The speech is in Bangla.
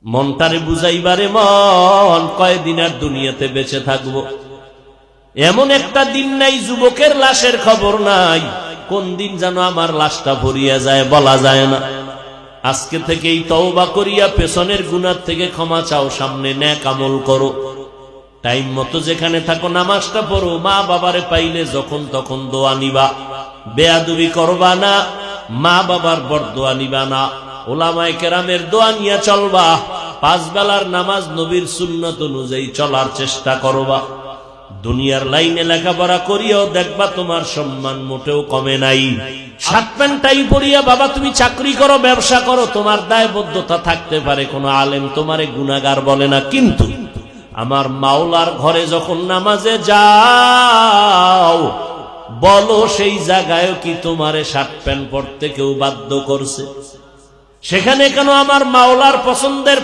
মনটারে বুঝাইবারে মন, কয়দিন আর দুনিয়াতে বেঁচে থাকবো। এমন একটা দিন নাই যুবকের লাশের খবর নাই, কোন দিন যেন আমার লাশটা ভরিয়া যায় বলা যায় না। আজকে থেকেই তওবা করিয়া পেছনের গুনাহ থেকে ক্ষমা চাও, সামনে নেক আমল করো, টাইম মতো যেখানে থাকো নামাজটা পড়ো, মা বাবারে পাইলে যখন তখন দোয়া নিবা, বেয়াদবি করবা না, মা বাবার বরদোয়া নিবা না, ওলামায়ে কেরামের দোয়া নিয়ে চলবা, 5 বেলার নামাজ নবীর সুন্নত অনুযায়ী চলার চেষ্টা করবা। দুনিয়ার লাইনে লেখাপড়া করিয়াও দেখবা তোমার সম্মান মোটেও কমে নাই। শার্ট প্যান্ট টাই পরিয়া বাবা তুমি চাকরি করো, ব্যবসা করো, তোমার দায়বদ্ধতা থাকতে পারে, কোনো আলেম তোমারে গুনাহগার বলে না, কিন্তু আমার মাওলার ঘরে যখন নামাজে যাও, বলো সেই জায়গায় কি তোমারে শার্ট প্যান্ট পরতে কেউ বাধ্য করছে? সেখানে কেন আমার মাওলার পছন্দের